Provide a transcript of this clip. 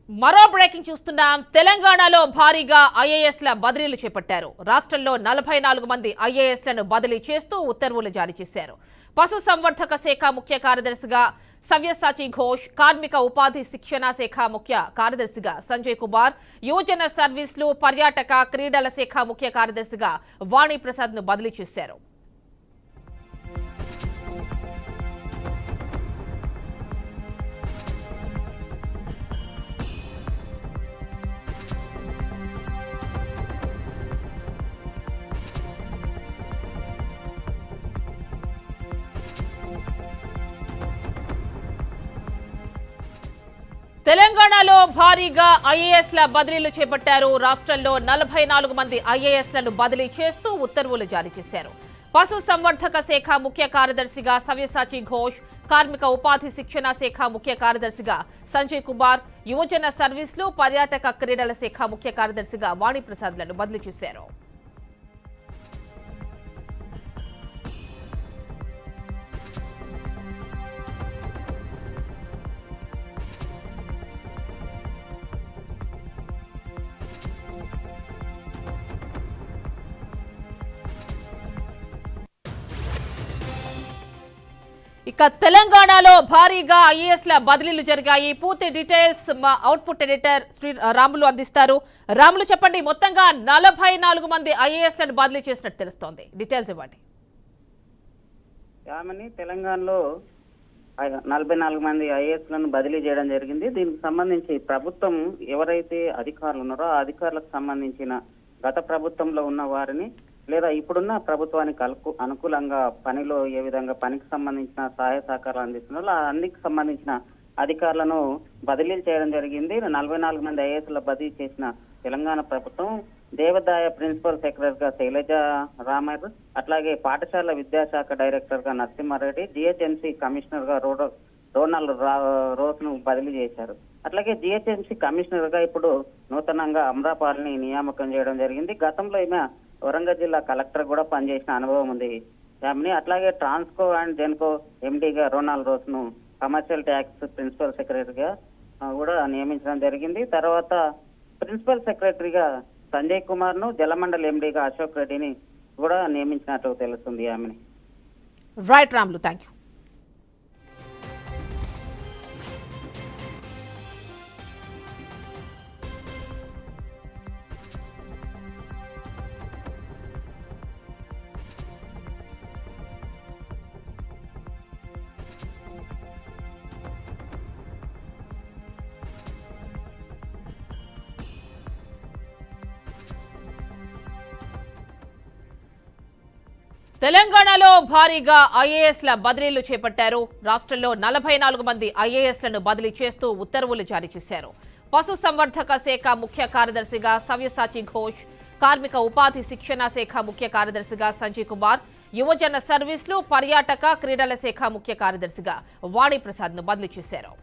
మరో బ్రేకింగ్ చూస్తున్నాం. తెలంగాణలో భారీగా ఐఏఎస్ల బదిలీలు చేపట్టారు. రాష్ట్రంలో 44 మంది ఐఏఎస్లను బదిలీ చేస్తూ ఉత్తర్వులు జారీ చేశారు. పశుసంవర్ధక శాఖ ముఖ్య కార్యదర్శిగా సవ్యసాచి ఘోష్, కార్మిక ఉపాధి శిక్షణ శాఖ ముఖ్య కార్యదర్శిగా సంజయ్ కుమార్, యువజన సర్వీసులు, పర్యాటక క్రీడల శాఖ ముఖ్య కార్యదర్శిగా వాణి ప్రసాద్ ను బదిలీ చేశారు. తెలంగాణలో భారీగా ఐఏఎస్ల బదిలీలు చేపట్టారు. రాష్ట్రంలో 44 మంది ఐఏఎస్లను బదిలీ చేస్తూ ఉత్తర్వులు జారీ చేశారు. పశుసంవర్ధక శాఖ ముఖ్య కార్యదర్శిగా సవ్యసాచి ఘోష్, కార్మిక ఉపాధి శిక్షణ శాఖ ముఖ్య కార్యదర్శిగా సంజయ్ కుమార్, యువజన సర్వీసులు, పర్యాటక క్రీడల శాఖ ముఖ్య కార్యదర్శిగా వాణి ప్రసాద్లను బదిలీ చేశారు. ఇక తెలంగాణలో భారీగా ఐఏఎస్ల బదిలీలు జరిగాయి. పూర్తి డీటెయిల్స్ మా అవుట్పుట్ ఎడిటర్ శ్రీ రాములు అందిస్తారు. రాములు, చెప్పండి, మొత్తంగా 44 మంది ఐఏఎస్లను బదిలీ చేసినట్టు తెలుస్తోంది. డీటెయిల్స్ ఇవ్వండి. తెలంగాణలో 44 మంది ఐఏఎస్లను బదిలీ చేయడం జరిగింది. దీనికి సంబంధించి ప్రభుత్వం ఎవరైతే అధికారులు ఉన్నారో ఆ అధికారులకు సంబంధించిన గత ప్రభుత్వంలో ఉన్న వారిని లేదా ఇప్పుడున్న ప్రభుత్వానికి అనుకూలంగా పనిలో ఏ విధంగా పనికి సంబంధించిన సహాయ సహకారాలు అందిస్తున్నారో అన్నికి సంబంధించిన అధికారులను బదిలీలు చేయడం జరిగింది. 44 మంది ఐఏఎస్ల బదిలీ చేసిన తెలంగాణ ప్రభుత్వం దేవాదాయ ప్రిన్సిపల్ సెక్రటరీగా శైలజ రామర్, అట్లాగే పాఠశాల విద్యాశాఖ డైరెక్టర్ గా నరసింహారెడ్డి, జిహెచ్ఎంసీ కమిషనర్ గా రోనాల్డ్ రోస్ను బదిలీ చేశారు. అట్లాగే జిహెచ్ఎంసీ కమిషనర్ గా ఇప్పుడు నూతనంగా అమ్రాపాల్ని నియామకం చేయడం జరిగింది. గతంలో ఈమె వరంగల్ జిల్లా కలెక్టర్ కూడా పనిచేసిన అనుభవం ఉంది ఆమెని. అట్లాగే ట్రాన్స్కో అండ్ జెన్కో ఎండీగా రోనాల్డ్ రోస్ ను కమర్షియల్ ట్యాక్స్ ప్రిన్సిపల్ సెక్రటరీగా కూడా నియమించడం జరిగింది. తర్వాత ప్రిన్సిపల్ సెక్రటరీగా సంజయ్ కుమార్ ను, జలమండలి ఎండీగా అశోక్ రెడ్డిని కూడా నియమించినట్లు తెలుస్తుంది ఆమెని. Right Ramulu, thank you. తెలంగాణలో భారీగా ఐఏఎస్ల బదిలీలు చేపట్టారు. రాష్ట్రంలో 44 మంది ఐఏఎస్లను బదిలీ చేస్తూ ఉత్తర్వులు జారీ చేశారు. పశుసంవర్ధక శాఖ ముఖ్య కార్యదర్శిగా సవ్యసాచి ఘోష్, కార్మిక ఉపాధి శిక్షణ శాఖ ముఖ్య కార్యదర్శిగా సంజయ్ కుమార్, యువజన సర్వీసులు, పర్యాటక క్రీడల శాఖ ముఖ్య కార్యదర్శిగా వాణి ప్రసాద్ ను బదిలీ చేశారు.